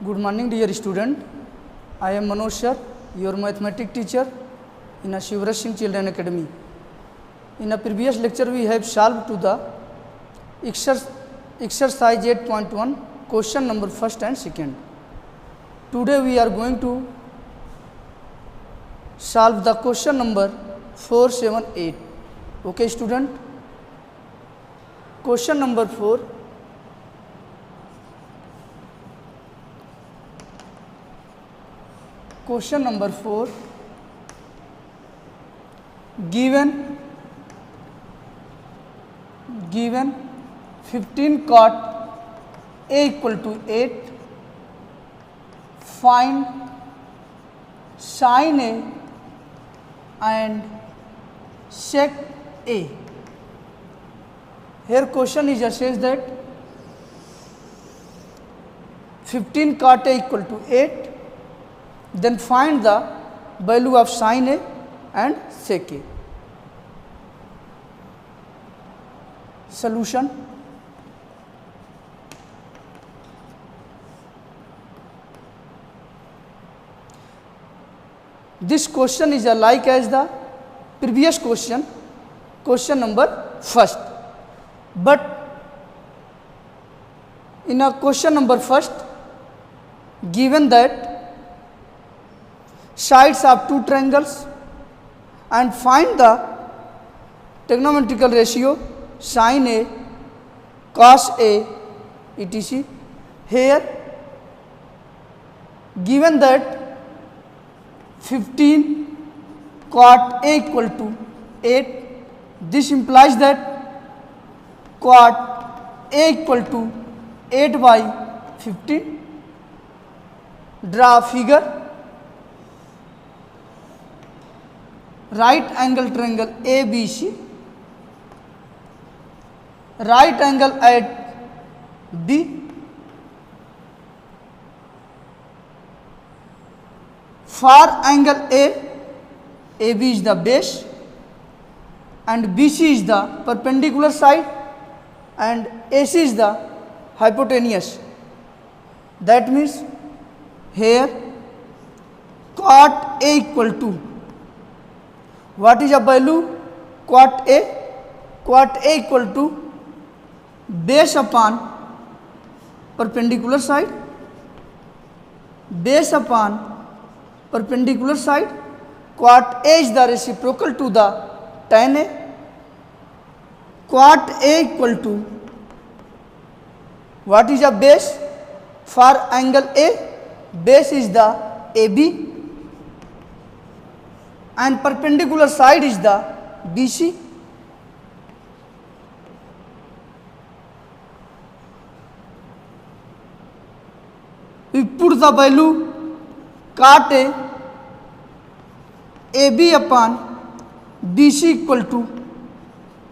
Good morning, dear student. I am Manoj sir, your mathematics teacher in a Shivraj Singh Children Academy. In a previous lecture, we have solved to the exercise 8.1 question number first and second. Today we are going to solve the question number 478. Okay, student. Question number 4. Question number 4. Given 15 cot A equal to 8, find sin A and sec A. Here question is says that 15 cot A equal to 8, then find the value of sin A and sec A. Solution. This question is alike as the previous question number first, but in a question number first, given that sides of two triangles and find the trigonometrical ratio sin A, cos A, etc. Here given that 15 cot A equal to 8, this implies that cot A equal to 8 by 15. Draw a figure. Right angle triangle ABC, right angle at B, far angle AB is the base and BC is the perpendicular side and AC is the hypotenuse. That means here cot A equal to, what is a value? Cot A? Cot A equal to base upon perpendicular side, base upon perpendicular side. Cot A is the reciprocal to the tan A. Cot A equal to, what is a base? For angle A, base is the AB and perpendicular side is the BC. We put the value cot A, AB upon BC equal to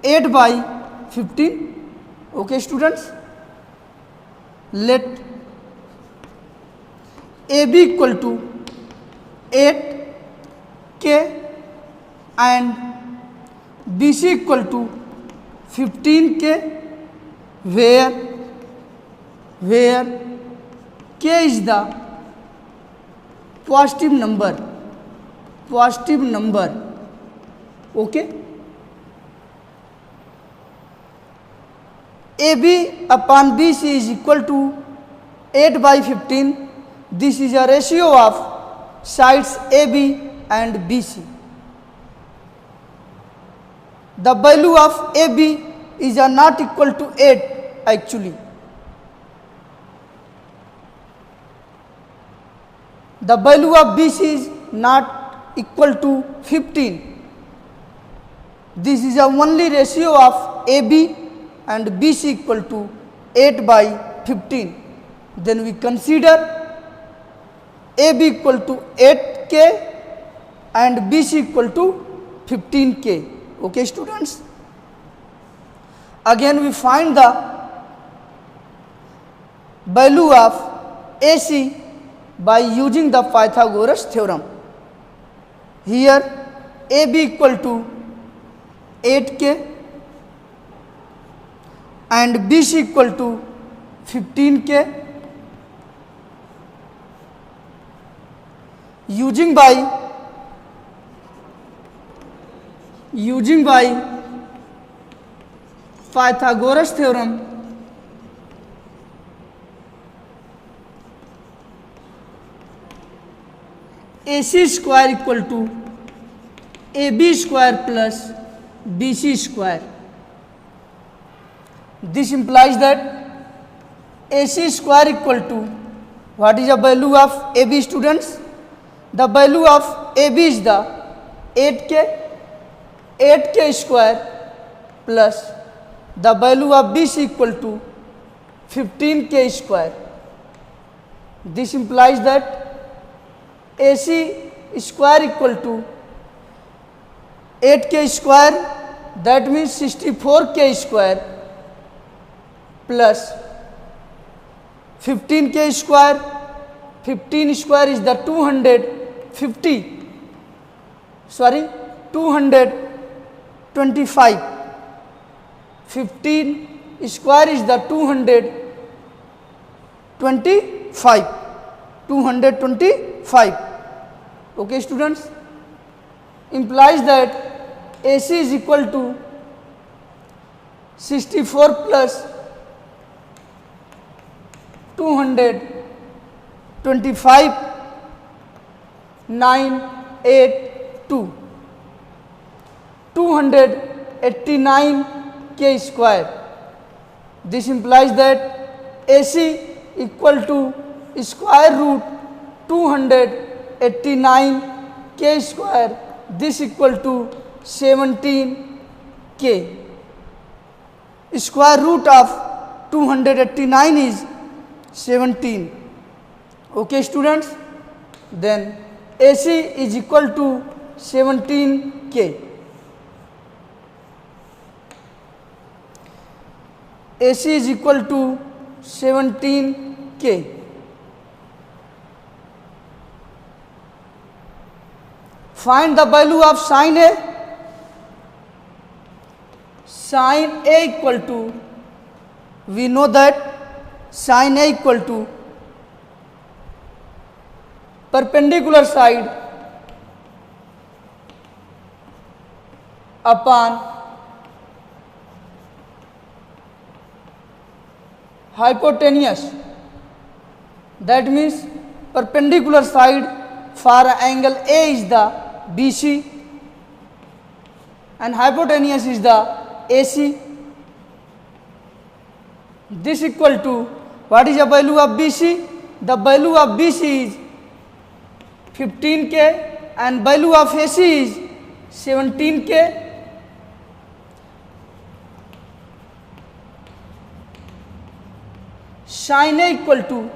8 by 15. Okay, students. Let AB equal to 8K and BC equal to 15K, where K is the positive number. Okay. AB upon BC is equal to 8 by 15. This is a ratio of sides AB and BC. The value of AB is not equal to 8 actually. The value of BC is not equal to 15. This is a only ratio of AB and BC equal to 8 by 15. Then we consider AB equal to 8K and BC equal to 15K. Okay, students. Again we find the value of AC by using the Pythagoras theorem. Here AB equal to 8K and BC equal to 15K using by Pythagoras theorem, AC square equal to AB square plus BC square. This implies that AC square equal to, what is the value of AB, students? The value of AB is the 8k square plus the value of BC equal to 15k square. This implies that AC square equal to 8k square, that means 64k square plus 15k square. 15 square is the 225. 15 square is the 225. Okay, students, implies that AC is equal to 64 plus 225, 982, 289k square. This implies that AC equal to square root 289k square. This equal to 17k. Square root of 289 is 17. Okay, students, then AC is equal to 17k. AC is equal to 17k. Find the value of sin A. Sin A equal to, we know that sin A equal to perpendicular side upon hypotenuse. That means perpendicular side for angle A is the BC and hypotenuse is the AC. This equal to, what is the value of BC? The value of BC is 15k and value of AC is 17k. Sin A equal to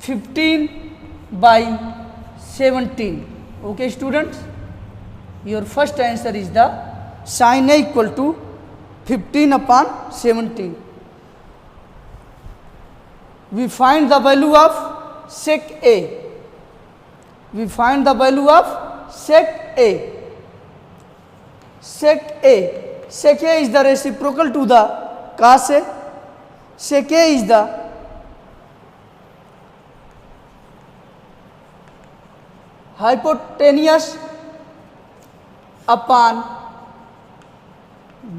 (15/17). Okay, students, your first answer is the sin A equal to 15/17. We find the value of sec A. We find the value of sec A. Sec A. Sec A is the reciprocal to the cos A. Sec A is the hypotenuse upon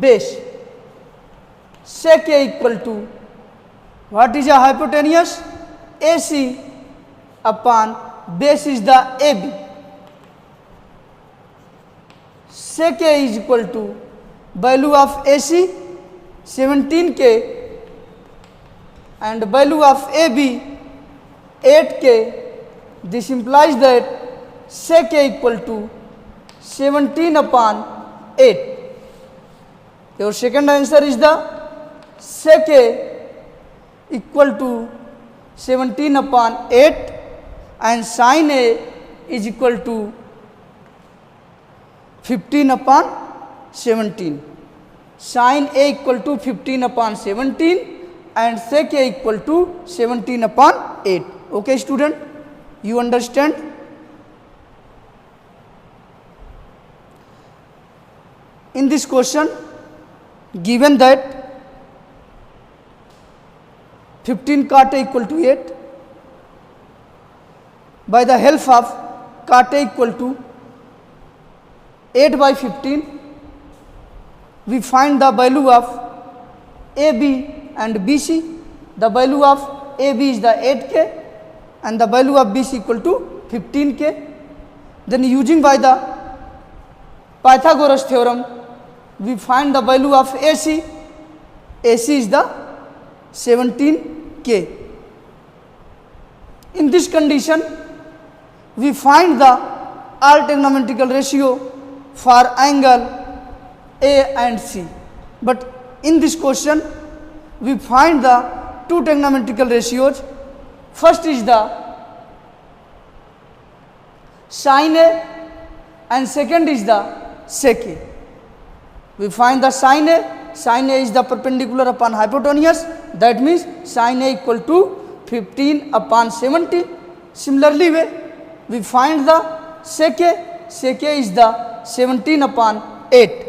base. Sec A equal to, what is a hypotenuse? AC upon base is the AB. Sec A is equal to value of AC 17k and value of AB 8k. This implies that sec A equal to 17/8. Your second answer is the sec A equal to 17/8 and sin A is equal to 15/17. Sin A equal to 15/17 and sec A equal to 17/8. Okay, student, you understand? In this question, given that 15 cot A equal to 8. By the help of cot A equal to 8 by 15, we find the value of AB and BC. The value of AB is the 8K and the value of BC equal to 15K. Then using by the Pythagoras theorem, we find the value of AC. AC is the 17K. In this condition, we find the all trigonometrical ratio for angle A and C. But in this question, we find the two trigonometrical ratios. First is the sin A and second is the sec A. We find the sin A. Sin A is the perpendicular upon hypotenuse. That means sin A equal to 15 upon 17. Similarly, we find the sec A. Sec A is the 17 upon 8.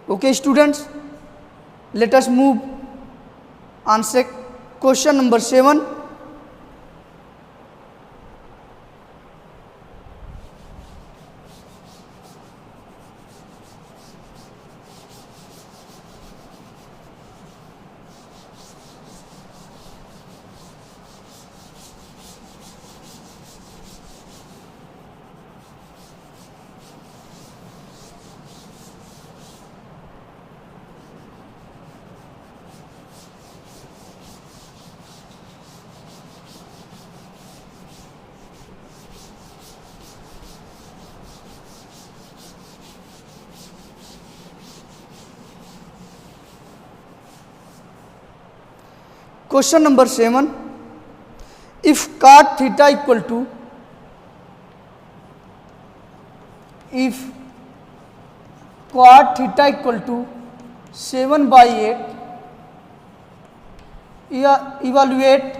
Okay, students, let us move on question number 7. Question number 7. If cot theta equal to, if cot theta equal to 7 by 8, evaluate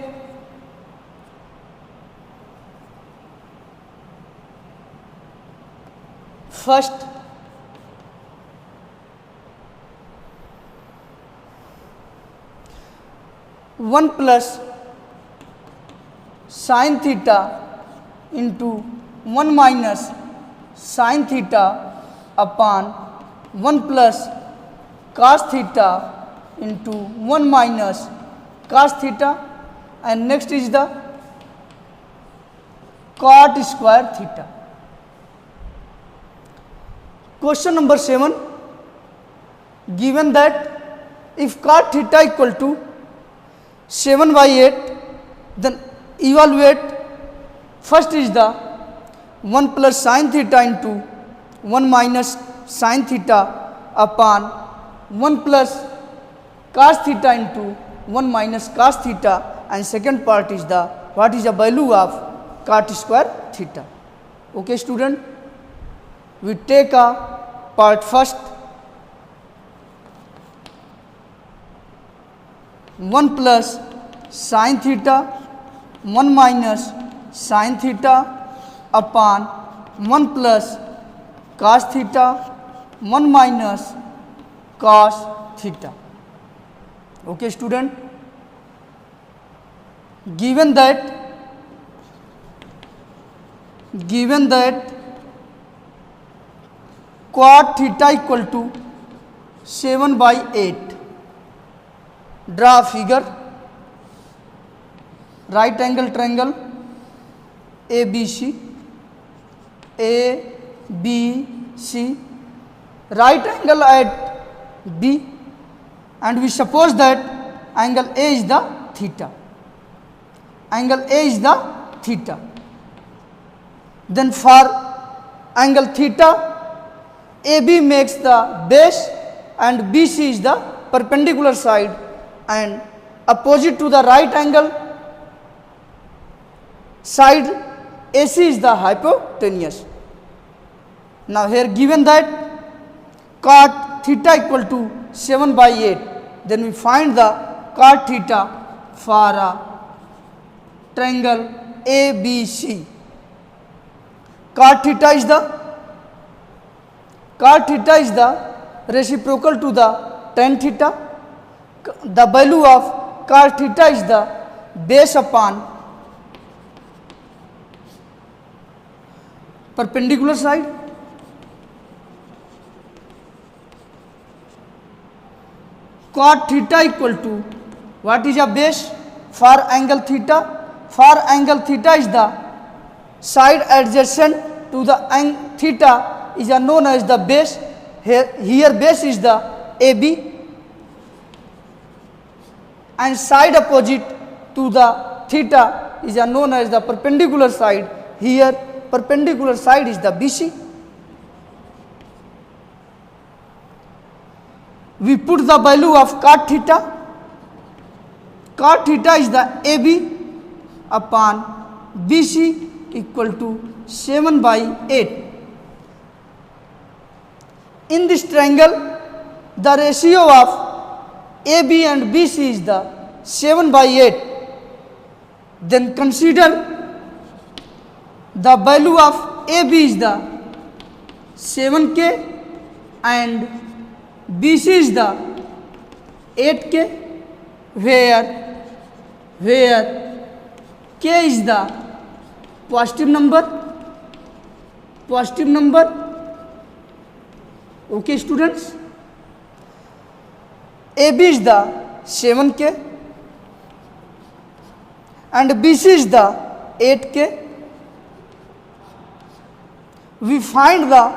first one plus sin theta into 1 minus sin theta upon 1 plus cos theta into 1 minus cos theta, and next is the cot square theta. Question number 7. Given that if cot theta equal to 7 by 8, then evaluate first is the 1 plus sin theta into 1 minus sin theta upon 1 plus cos theta into 1 minus cos theta, and second part is the what is the value of cot square theta. Okay, student, we take a part first. 1 plus sin theta 1 minus sin theta upon 1 plus cos theta 1 minus cos theta. Okay, student, given that cot theta equal to 7 by 8, draw a figure. Right angle triangle ABC, right angle at B, and we suppose that angle A is the theta. Angle A is the theta. Then for angle theta, AB makes the base and BC is the perpendicular side, and opposite to the right angle side AC is the hypotenuse. Now here given that cot theta equal to 7 by 8, then we find the cot theta for a triangle ABC. Cot theta is the reciprocal to the tan theta. The value of cot theta is the base upon perpendicular side. Cot theta equal to, what is a base for angle theta? For angle theta is the side adjacent to the theta is known as the base. Here base is the AB, and side opposite to the theta is known as the perpendicular side. Here perpendicular side is the BC. We put the value of cot theta. Cot theta is the AB upon BC equal to 7/8. In this triangle, the ratio of AB and BC is the 7/8. Then consider the value of AB is the 7K and BC is the 8K, where K is the positive number. Okay students, AB is the 7K and BC is the 8K. We find the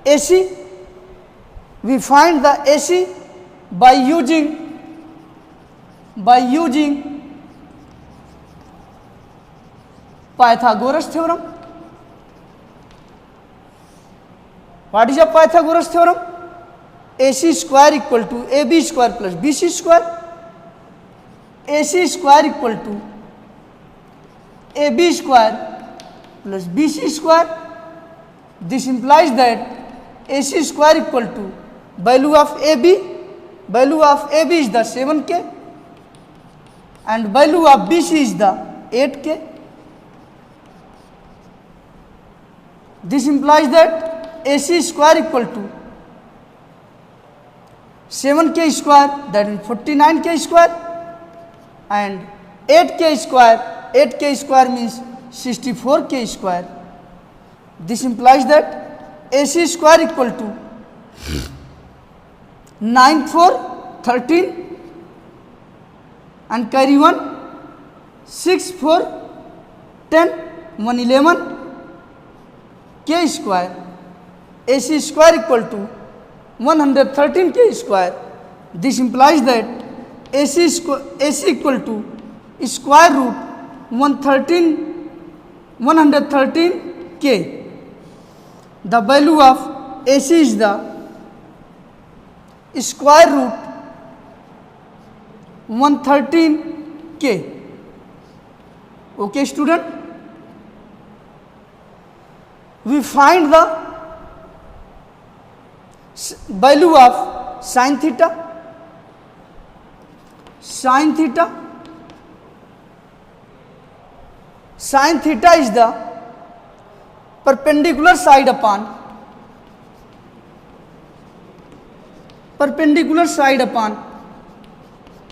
AC. We find the AC by using Pythagoras theorem. What is a Pythagoras theorem? AC square equal to AB square plus BC square. AC square equal to AB square plus BC square. This implies that AC square equal to value of AB. Value of AB is the 7K and value of BC is the 8K. This implies that AC square equal to 7K square, that is 49K square, and 8K square means 64K square. This implies that AC square equal to 9, 4, 13 and carry 1, 6, 4, 10, 1, 11 K square. AC square equal to 113K square. This implies that AC equal to square root 113K. The value of AC is the square root 113K. Okay student, we find the value of sin theta. Sin theta is the perpendicular side upon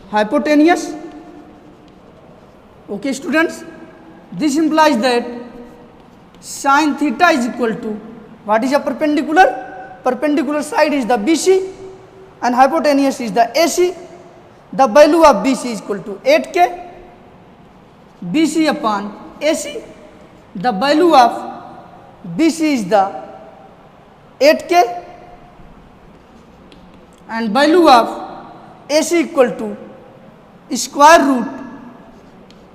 hypotenuse. Okay students, this implies that sin theta is equal to, what is a perpendicular? Perpendicular side is the BC and hypotenuse is the AC. The value of BC is equal to 8K. BC upon AC. The value of BC is the 8K and value of AC equal to square root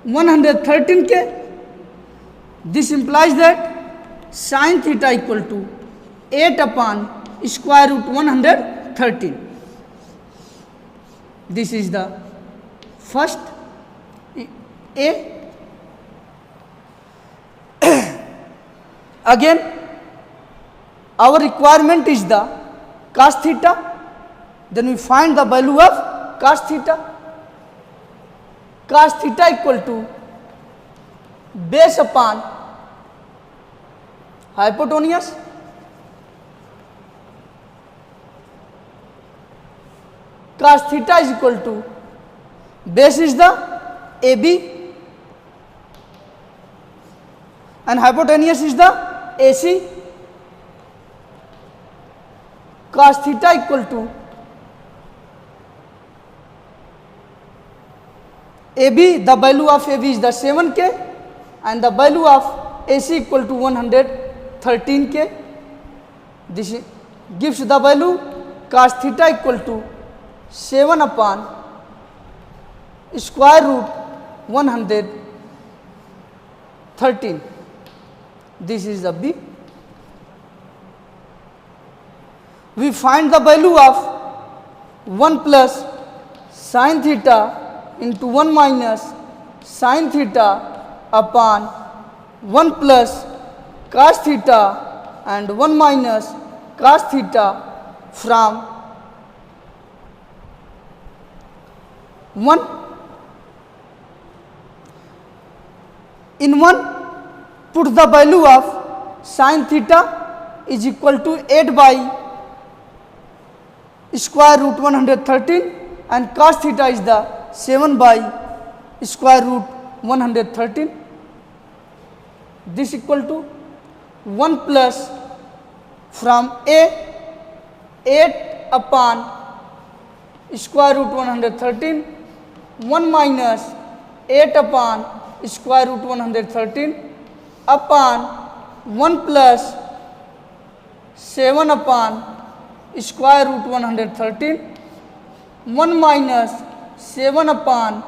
113K. This implies that sin theta equal to 8 upon square root 113. This is the first A. Again, our requirement is the cos theta. Then we find the value of cos theta. Cos theta equal to base upon hypotenuse. Cos theta is equal to base is the AB and hypotenuse is the AC. Cos theta equal to AB, the value of AB is the 7K and the value of AC equal to 113K. This gives the value cos theta equal to 7 upon square root 113. This is the B. We find the value of 1 plus sin theta into 1 minus sin theta upon 1 plus cos theta and 1 minus cos theta from 1. In 1, put the value of sin theta is equal to 8 by square root 113 and cos theta is the 7 by square root 113. This equal to 1 plus from A 8 upon square root 113, 1 minus 8 upon square root 113 upon 1 plus 7 upon square root 113, 1 minus 7 upon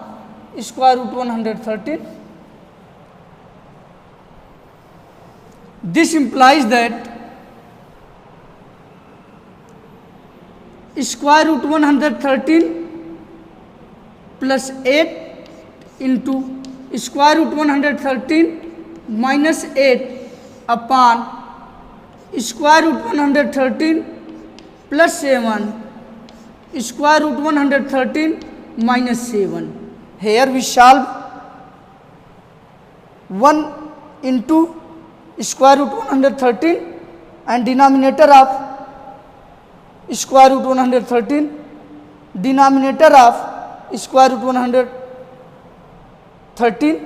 square root 113. This implies that square root 113 plus 8 into square root 113 minus 8 upon square root 113 plus 7 square root 113 minus 7. Here we solve 1 into square root 113 and denominator of square root 113, denominator of square root 113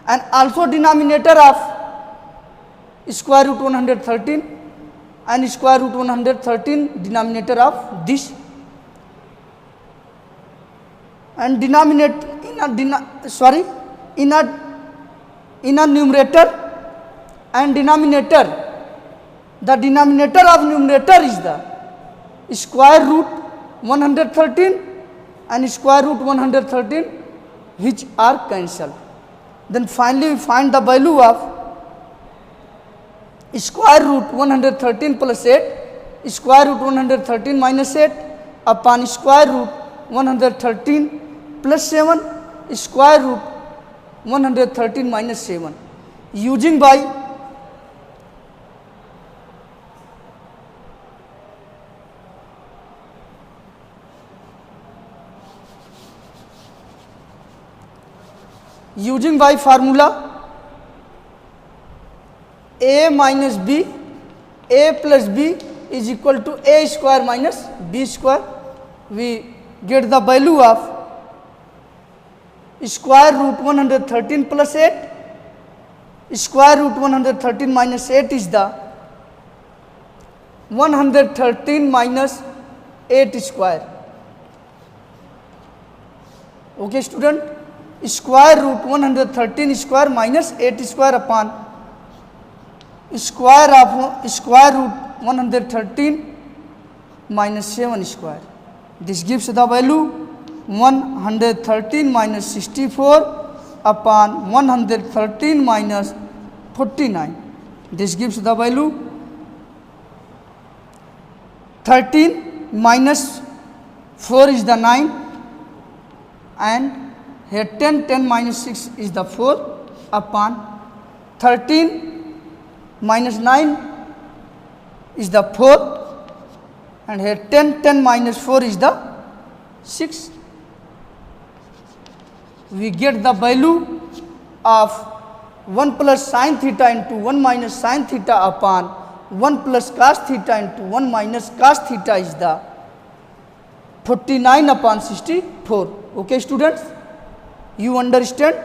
and also denominator of square root 113 and square root 113 denominator of this, and denominator in a numerator and denominator, the denominator of numerator is the square root 113 and square root 113 which are cancelled. Then finally we find the value of square root 113 plus 8, square root 113 minus 8 upon square root 113 plus 7, square root 113 minus 7. Using by formula A minus B, A plus B is equal to A square minus B square. We get the value of square root 113 plus 8, square root 113 minus 8 is the 113 minus 8 square. Okay student, square root 113 square minus 8 square upon square of square root 113 minus 7 square. This gives the value 113 minus 64 upon 113 minus 49. This gives the value 13 minus 4 is the 9 and here 10 minus 6 is the 4 upon 13 minus 9 is the 4 and here 10 minus 4 is the 6. We get the value of 1 plus sin theta into 1 minus sin theta upon 1 plus cos theta into 1 minus cos theta is the 49 upon 64. Okay students. You understand?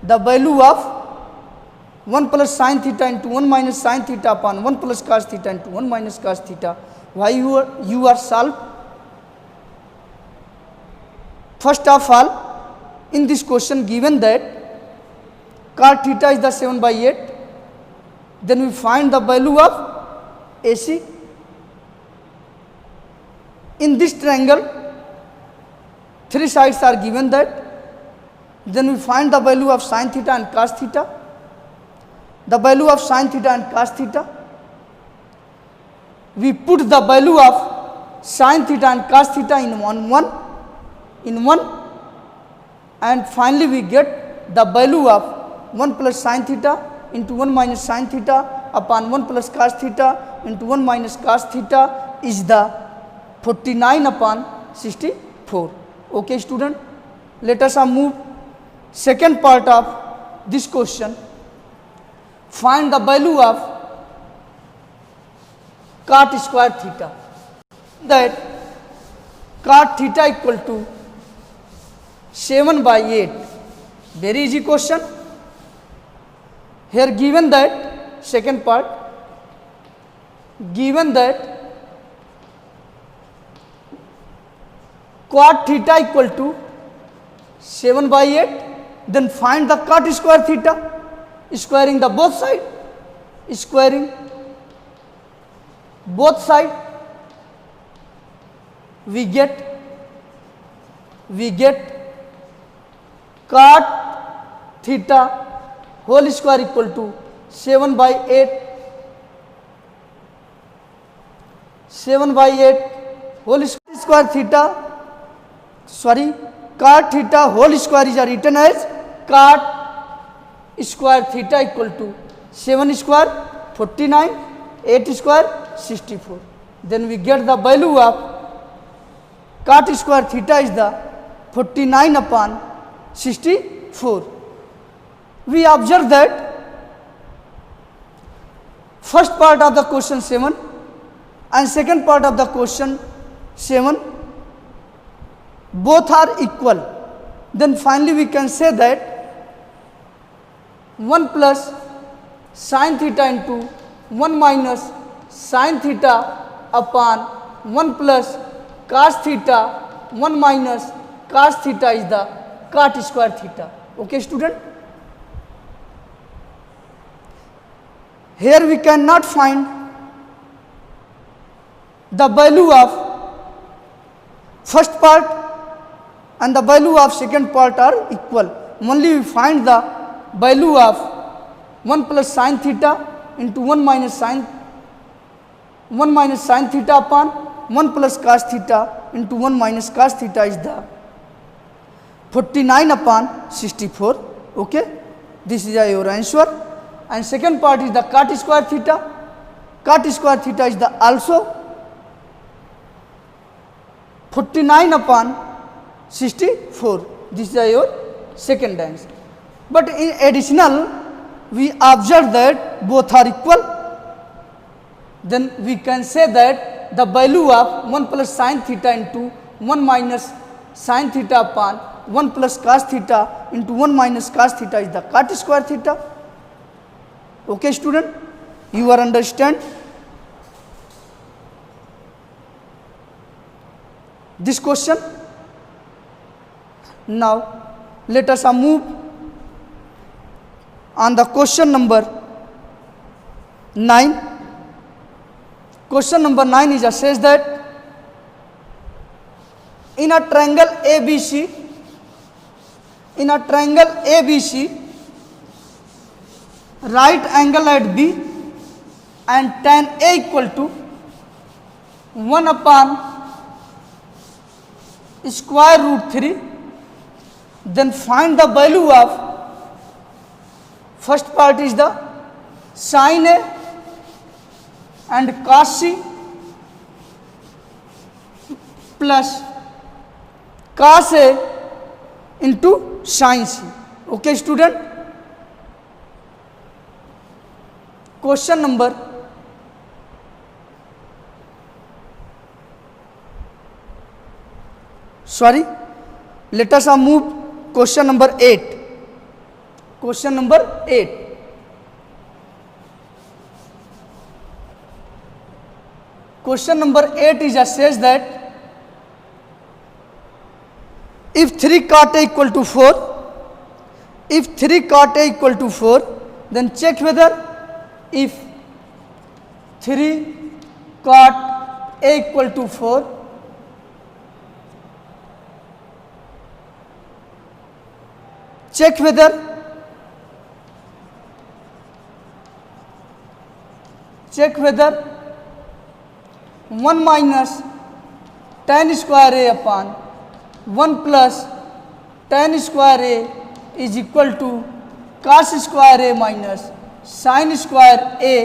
The value of 1 plus sin theta into 1 minus sin theta upon 1 plus cos theta into 1 minus cos theta. Why you are solved? First of all, in this question given that cot theta is the 7/8, then we find the value of AC. In this triangle, 3 sides are given that, then we find the value of sin theta and cos theta. The value of sin theta and cos theta, we put the value of sin theta and cos theta in one, and finally we get the value of 1 plus sin theta into 1 minus sin theta upon 1 plus cos theta into 1 minus cos theta is the 49 upon 64. Okay student, let us move second part of this question. Find the value of cot square theta. That cot theta equal to 7/8. Very easy question. Here given that, second part, given that cot theta equal to 7/8, then find the cot square theta, squaring the both side, squaring both side, we get cot theta whole square equal to 7/8 whole square theta, cot theta whole square is written as cot square theta equal to 7 square 49, 8 square 64. Then we get the value of cot square theta is the 49 upon 64. We observe that first part of the question 7 and second part of the question 7 both are equal. Then finally we can say that 1 plus sin theta into 1 minus sin theta upon 1 plus cos theta 1 minus cos theta is the cot square theta. Okay student, here we cannot find the value of first part and the value of second part are equal. Only we find the value of 1 plus sin theta into 1 minus sin theta upon 1 plus cos theta into 1 minus cos theta is the 49 upon 64. Okay, this is your answer. And second part is the cot square theta. Cot square theta is the also 49 upon 64. This is your second answer. But in additional, we observe that both are equal. Then we can say that the value of 1 plus sin theta into 1 minus sin theta upon 1 plus cos theta into 1 minus cos theta is the cot square theta. Okay student, you are understand this question. Now let us move on the question number 9. Question number 9 is says that in a triangle ABC, right angle at B and tan A equal to 1 upon square root 3, then find the value of first part is the sin A and cos C plus cos A into sin C. Okay student, question number let us move question number 8. Question number 8. Question number 8 is says that if 3 cot A equal to 4, if 3 cot A equal to 4, then check whether if 3 cot A equal to 4, check whether 1 minus tan square A upon 1 plus tan square A is equal to cos square A minus sin square A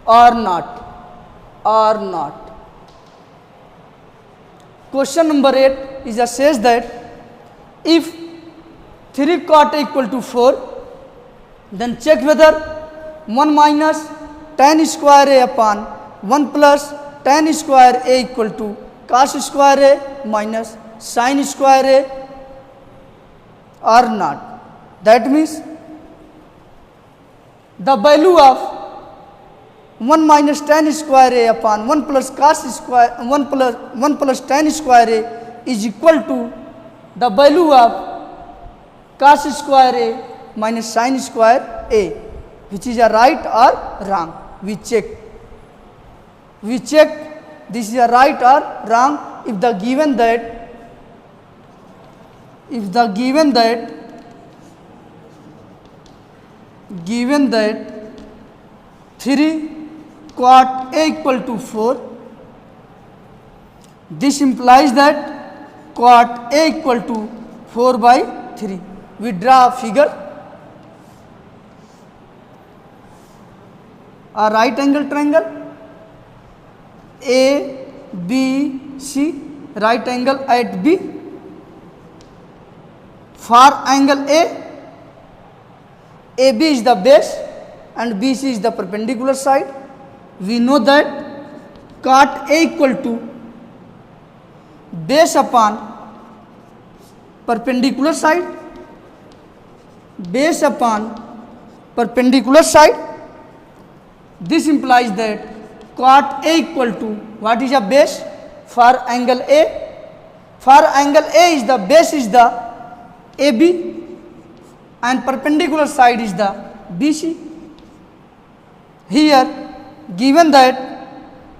or not. Question number 8 is says that if 3 cot A equal to 4, then check whether 1 minus tan square A upon 1 plus tan square A equal to cos square A minus sin square A or not. That means the value of 1 minus tan square A upon 1 plus cos square 1 plus tan square A is equal to the value of cos square A minus sin square A, which is a right or wrong. We check this is a right or wrong if the given that 3 cot A equal to 4, this implies that cot A equal to 4 by 3. We draw a figure, a right angle triangle A B C, right angle at B. For angle AB is the base and BC is the perpendicular side. We know that cot A equal to base upon perpendicular side, base upon perpendicular side. This implies that cot A equal to, what is a base? For angle A, for angle A is the base is the AB and perpendicular side is the BC. Here given that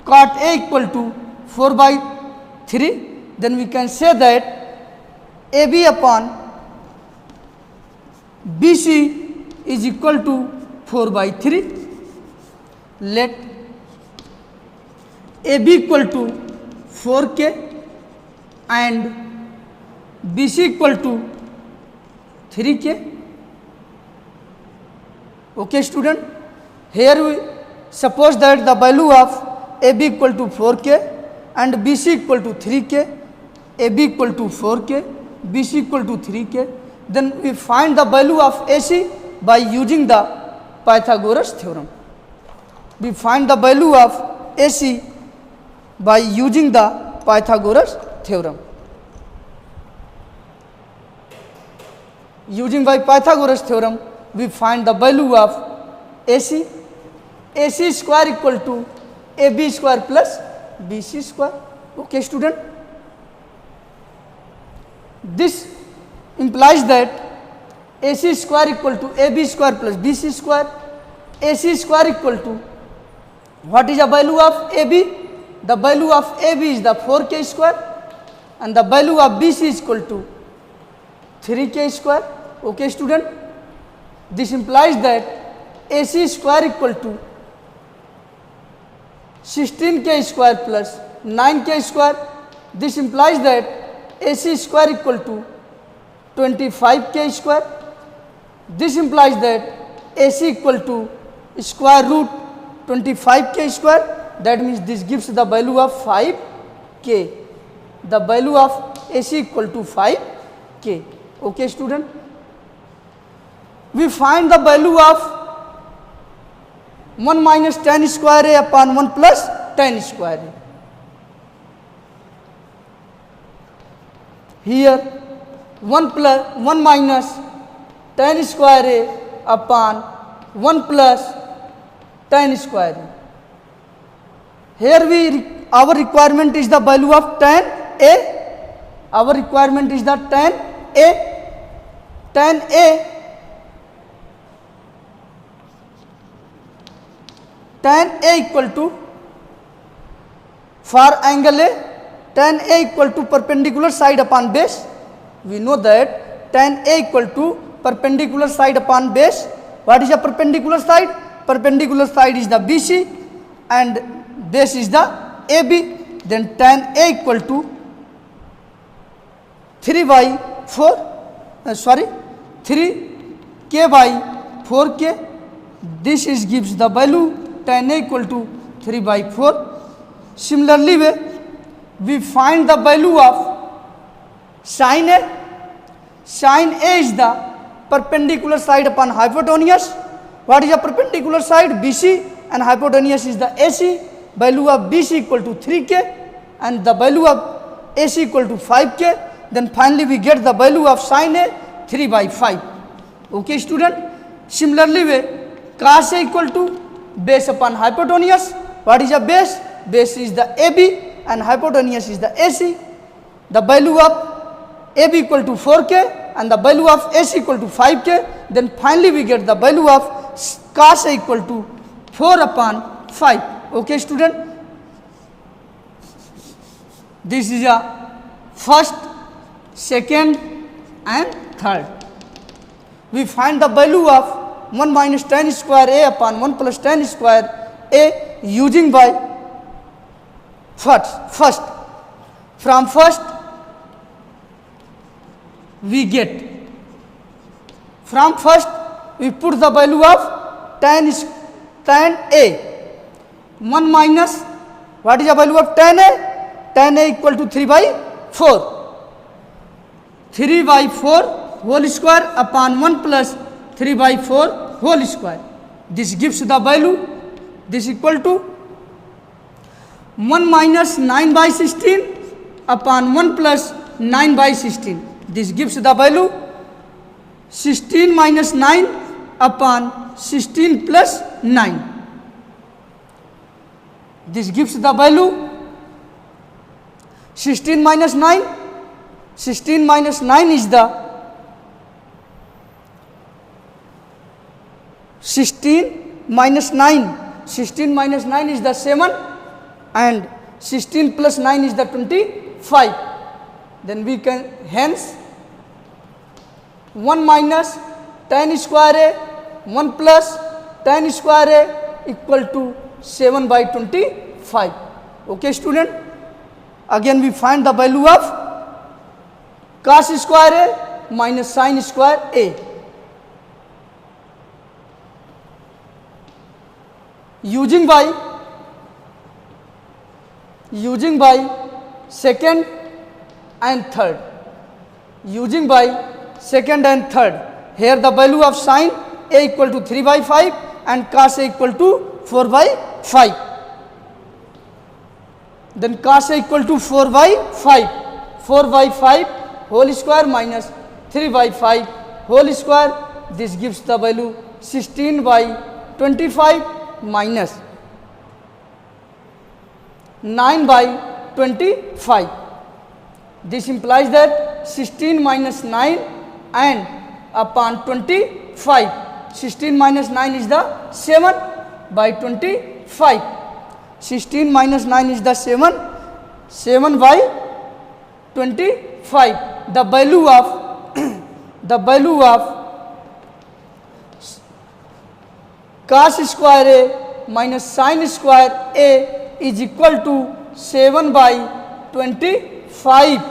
cot A equal to 4 by 3, then we can say that AB upon BC is equal to 4 by 3. Let AB equal to 4K and BC equal to 3K. Okay student, here we suppose that the value of AB equal to 4K and BC equal to 3K, AB equal to 4K, BC equal to 3K, then we find the value of AC by using the Pythagoras theorem. We find the value of AC by using the Pythagoras theorem. Using by Pythagoras theorem, we find the value of AC. AC square equal to AB square plus BC square. Okay student, this implies that AC square equal to AB square plus BC square. AC square equal to, what is the value of AB? The value of AB is the 4K square and the value of BC is equal to 3K square. Okay student, this implies that AC square equal to 16K square plus 9K square. This implies that AC square equal to 25K square. This implies that AC equal to square root 25K square. That means this gives the value of 5K. The value of AC equal to 5K. Okay student, we find the value of 1 minus tan square A upon 1 plus tan square A. here 1 minus tan square A upon 1 plus tan square A. Here our requirement is the value of tan A. Our requirement is the tan A. Tan A equal to, for angle A, tan A equal to perpendicular side upon base. We know that tan A equal to perpendicular side upon base. What is the perpendicular side? Perpendicular side is the BC and base is the AB. Then tan A equal to 3k by 4k. This is gives the value tan A equal to 3 by 4. Similarly, we find the value of sin A. Sin A is the perpendicular side upon hypotenuse. What is the perpendicular side? BC, and hypotenuse is the AC. Value of BC equal to 3k and the value of AC equal to 5k. Then finally we get the value of sin A 3 by 5. Okay student. Similarly, cos A equal to base upon hypotenuse. What is the base? Base is the AB and hypotenuse is the AC. The value of AB equal to 4k and the value of AC equal to 5k. Then finally we get the value of cos A equal to 4 upon 5. Okay student. This is a first, second and third. We find the value of 1 minus tan square A upon 1 plus tan square A using by first. From first we get, from first we put the value of tan A. 1 minus, what is the value of tan A? Tan A equal to 3 by 4. 3 by 4 whole square upon 1 plus 3 by 4 whole square. This gives the value, this equal to 1 minus 9 by 16 upon 1 plus 9 by 16. This gives the value 16 minus 9 upon 16 plus 9. This gives the value 16 minus 9. 16 minus 9 is the 16 minus 9. 16 minus 9 is the 7 and 16 plus 9 is the 25. Then we can hence 1 minus tan square A 1 plus tan square A equal to 7 by 25. Okay student. Again we find the value of cos square A minus sin square A. Using by second and third. Using by second and third. Here the value of sin A equal to 3 by 5 and cos A equal to 4 by 5. Then cos A equal to 4 by 5. 4 by 5 whole square minus 3 by 5 whole square. This gives the value 16 by 25 minus 9 by 25. This implies that 16 minus 9 and upon 25. 16 minus 9 is the 7 by 25. 16 minus 9 is the 7 by 25. The value of cos square A minus sin square A is equal to 7 by 25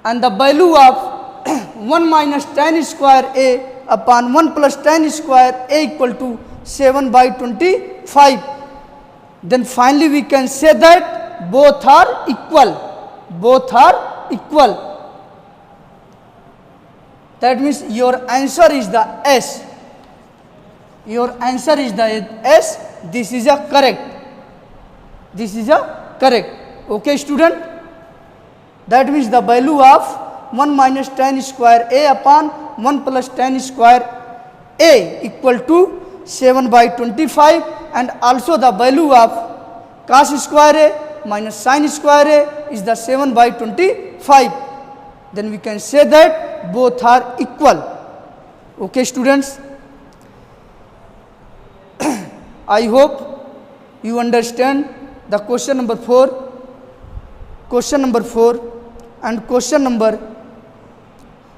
and the value of 1 minus tan square A upon 1 plus tan square A equal to 7 by 25. Then finally we can say that both are equal. Both are equal. That means your answer is the S. Your answer is the S. This is a correct. This is a correct. Okay student. That means the value of 1 minus tan square a upon 1 plus tan square a equal to 7 by 25, and also the value of cos square a minus sin square a is the 7 by 25. Then we can say that both are equal. Okay students, I hope you understand the question number 4, and question number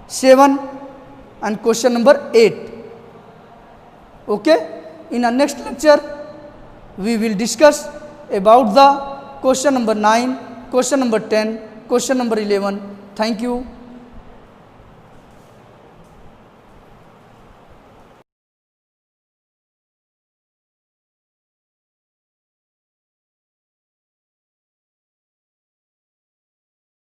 7 and question number 8. Okay, in our next lecture we will discuss about the question number 9, question number 10, question number 11. Thank you.